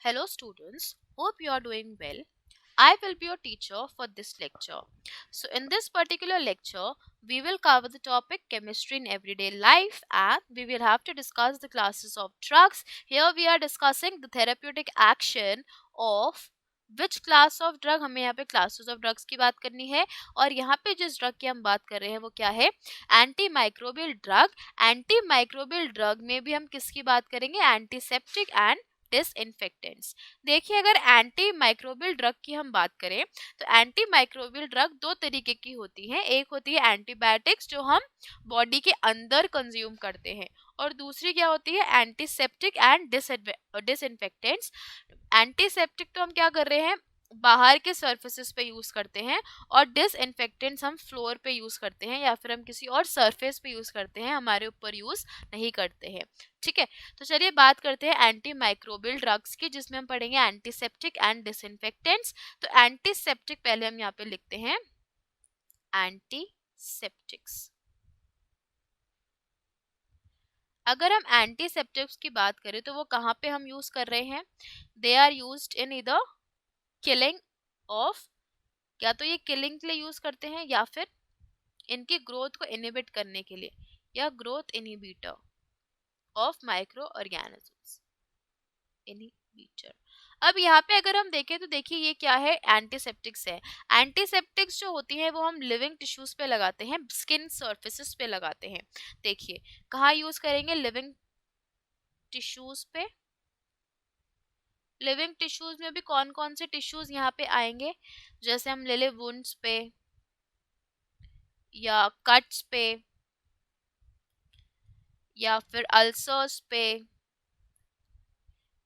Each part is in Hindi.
Hello students, hope you are doing well. I will be your teacher for this lecture. So in this particular lecture, we will cover the topic chemistry in everyday life and we will have to discuss the classes of drugs. Here we are discussing the therapeutic action of which class of drug. हमें यहाँ पे classes of drugs की बात करनी है और यहाँ पे जिस drug की हम बात कर रहे हैं वो क्या है, anti microbial drug. Anti microbial drug में भी हम किसकी बात करेंगे, एंटीसेप्टिक एंड डिसइंफेक्टेंट्स. देखिए, अगर एंटी माइक्रोबियल ड्रग की हम बात करें तो एंटी माइक्रोबियल ड्रग दो तरीके की होती हैं. एक होती है एंटीबायोटिक्स जो हम बॉडी के अंदर कंज्यूम करते हैं और दूसरी क्या होती है, एंटीसेप्टिक एंड डिसइंफेक्टेंट्स. एंटीसेप्टिक तो हम क्या कर रहे हैं, बाहर के सरफेसेस पे यूज करते हैं और डिसइंफेक्टेंट्स हम फ्लोर पे यूज करते हैं या फिर हम किसी और सरफेस पे यूज करते हैं, हमारे ऊपर यूज नहीं करते हैं. ठीक है, तो चलिए बात करते हैं एंटी माइक्रोबियल ड्रग्स की जिसमें हम पढ़ेंगे एंटीसेप्टिक एंड डिसइंफेक्टेंट्स. तो एंटीसेप्टिक पहले हम यहाँ पे लिखते हैं एंटीसेप्टिक्स. अगर हम एंटीसेप्टिक्स की बात करें तो वो कहाँ पे हम यूज कर रहे हैं, they are used in either killing off, या तो ये किलिंग के लिए यूज करते हैं या फिर इनकी ग्रोथ को इनहिबिट करने के लिए, या growth inhibitor of micro organisms, inhibitor. अब यहाँ पे अगर हम देखें तो देखिए ये क्या है, एंटीसेप्टिक्स है. एंटीसेप्टिक्स जो होती हैं वो हम लिविंग टिश्यूज पे लगाते हैं, स्किन सर्फेसिस पे लगाते हैं. देखिए कहाँ यूज करेंगे, लिविंग टिश्यूज पे. लिविंग टिश्यूज में भी कौन कौन से टिश्यूज यहाँ पे आएंगे, जैसे हम ले ले वुंड्स पे या कट्स पे या फिर अल्सर्स पे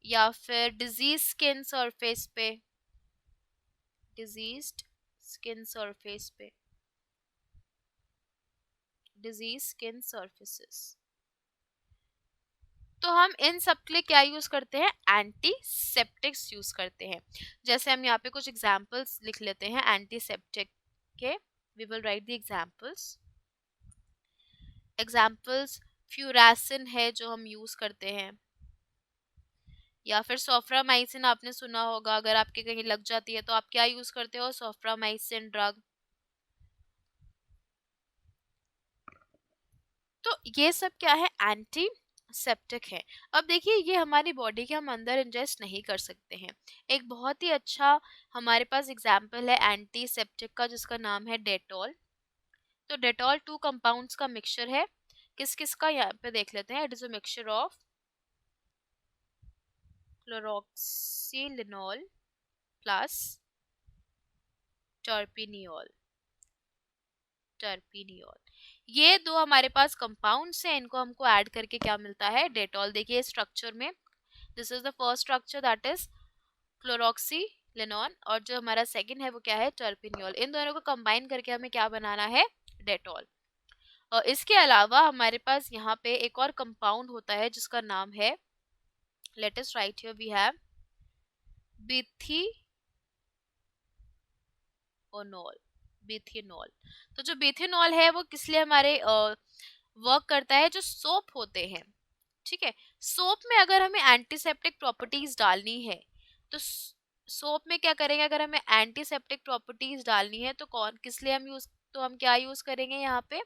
या फिर डिजीज स्किन सरफेस पे, डिजीज्ड स्किन सरफेस पे, डिजीज स्किन सरफेसेस. तो हम इन सब के लिए क्या यूज करते हैं, एंटीसेप्टिक्स यूज करते हैं. जैसे हम यहाँ पे कुछ एग्जांपल्स लिख लेते हैं एंटीसेप्टिक के. We will write the examples. Furacin है जो हम यूज करते हैं, या फिर सोफ्रामाइसिन आपने सुना होगा, अगर आपके कहीं लग जाती है तो आप क्या यूज करते हो, सोफ्रामाइसिन ड्रग. तो ये सब क्या है, एंटीसेप्टिक है. अब देखिए ये हमारी बॉडी के हम अंदर इंजेस्ट नहीं कर सकते हैं. एक बहुत ही अच्छा हमारे पास एग्जाम्पल है एंटीसेप्टिक का जिसका नाम है डेटॉल. तो डेटॉल 2 कंपाउंड्स का मिक्सचर है. किस किस का, यहाँ पे देख लेते हैं. It is a mixture of chloroxylenol plus terpineol. ये दो हमारे पास कंपाउंड्स हैं, इनको हमको ऐड करके क्या मिलता है, डेटॉल. देखिए स्ट्रक्चर में this is the first structure that is chloroxylenol और जो हमारा सेकंड है वो क्या है, टर्पिनियोल. इन दोनों को कंबाइन करके हमें क्या बनाना है, डेटॉल. और इसके अलावा हमारे पास यहाँ पे एक और कंपाउंड होता है जिसका नाम है, let us write here, we have bithionol. तो जो बिथिनॉल है वो किस लिए हमारे वर्क करता है, जो सोप होते हैं. ठीक है, सोप में अगर हमें एंटीसेप्टिक प्रॉपर्टीज डालनी है तो सोप में क्या करेंगे, अगर हमें एंटीसेप्टिक प्रॉपर्टीज डालनी है तो कौन किस लिए हम यूज, तो हम क्या यूज करेंगे यहाँ पे,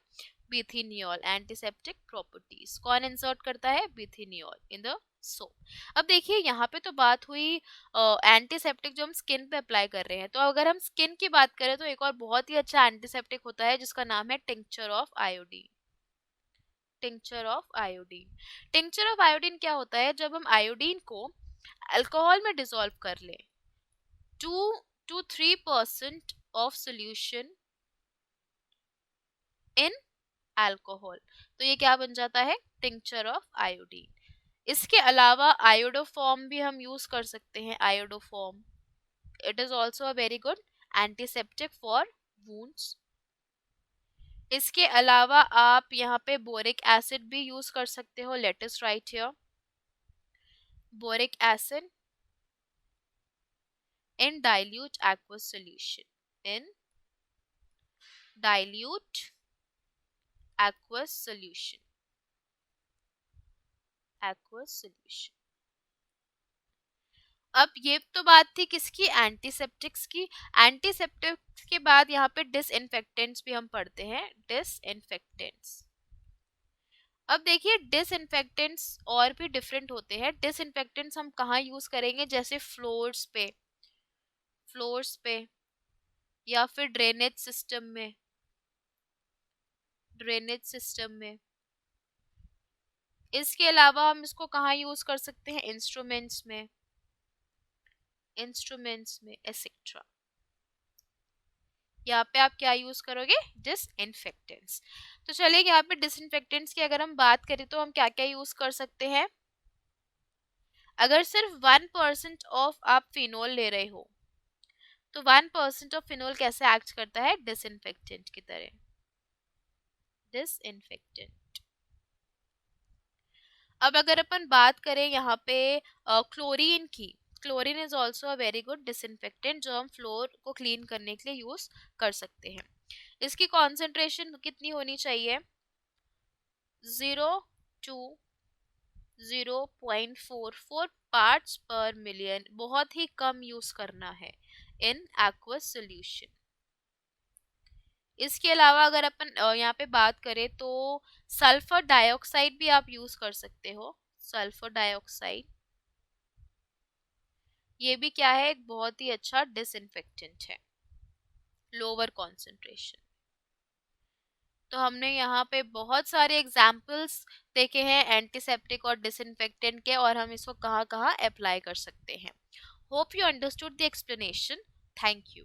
बिथिनियोल. एंटीसेप्टिक प्रॉपर्टीज कौन इंसर्ट करता है, बिथिनियोल इन द सोप. अब देखिए यहाँ पे तो बात हुई एंटीसेप्टिक जो हम स्किन पे अप्लाई कर रहे हैं. तो अगर हम स्किन की बात करें तो एक और बहुत ही अच्छा एंटीसेप्टिक होता है जिसका नाम है tincture of iodine. Tincture of iodine. Tincture of iodine क्या होता है, जब हम आयोडीन को अल्कोहल में डिसॉल्व कर ले 2 to 3% of solution in alcohol, तो ये क्या बन जाता है, टिंक्चर ऑफ आयोडीन. इसके अलावा आयोडोफॉर्म भी हम यूज कर सकते हैं. Iodoform, it is also a very good antiseptic for wounds. इसके अलावा आप यहाँ पे बोरिक एसिड भी यूज कर सकते हो. Late us write here boric acid in dilute aqueous solution, in dilute aqueous solution, aqueous solution. अब ये तो बात थी किसकी, एंटीसेप्टिक्स की। एंटीसेप्टिक्स के बाद यहाँ पे डिसइंफेक्टेंट्स भी हम पढ़ते हैं, डिसइंफेक्टेंट्स। अब देखिए डिसइंफेक्टेंट्स और भी डिफरेंट होते हैं। डिसइंफेक्टेंट्स हम कहाँ यूज करेंगे, जैसे फ्लोर्स पे या फिर ड्रेनेज सिस्टम में। इसके अलावा हम इसको कहाँ यूज कर सकते हैं, इंस्ट्रूमेंट्स में एक्सेट्रा। यहाँ पे आप क्या यूज करोगे, डिसइंफेक्टेंट्स। तो चलिए यहाँ पे डिसइंफेक्टेंट्स की अगर हम बात करें तो हम क्या क्या यूज कर सकते हैं। अगर सिर्फ 1% ऑफ आप फिनोल ले रहे हो तो 1% ऑफ फिनोल कैसे एक्ट करता है, डिसइंफेक्टेंट की तरह, डिसइंफेक्टेंट। अब अगर अपन बात करें यहाँ पे क्लोरीन की, chlorine is also a very good disinfectant जो हम फ्लोर को क्लीन करने के लिए यूज कर सकते हैं। इसकी कॉन्सेंट्रेशन कितनी होनी चाहिए, 0 to 0.44 पार्ट्स पर मिलियन, बहुत ही कम यूज करना है इन एक्वस सोल्यूशन। इसके अलावा अगर अपन यहाँ पे बात करें तो सल्फर डाइऑक्साइड भी आप यूज कर सकते हो, सल्फर डाइऑक्साइड। ये भी क्या है, एक बहुत ही अच्छा डिसइंफेक्टेंट है, लोअर कॉन्सेंट्रेशन। तो हमने यहाँ पे बहुत सारे एग्जाम्पल्स देखे हैं एंटीसेप्टिक और डिसइंफेक्टेंट के, और हम इसको कहाँ कहाँ अप्लाई कर सकते हैं। Hope you understood the explanation. Thank you.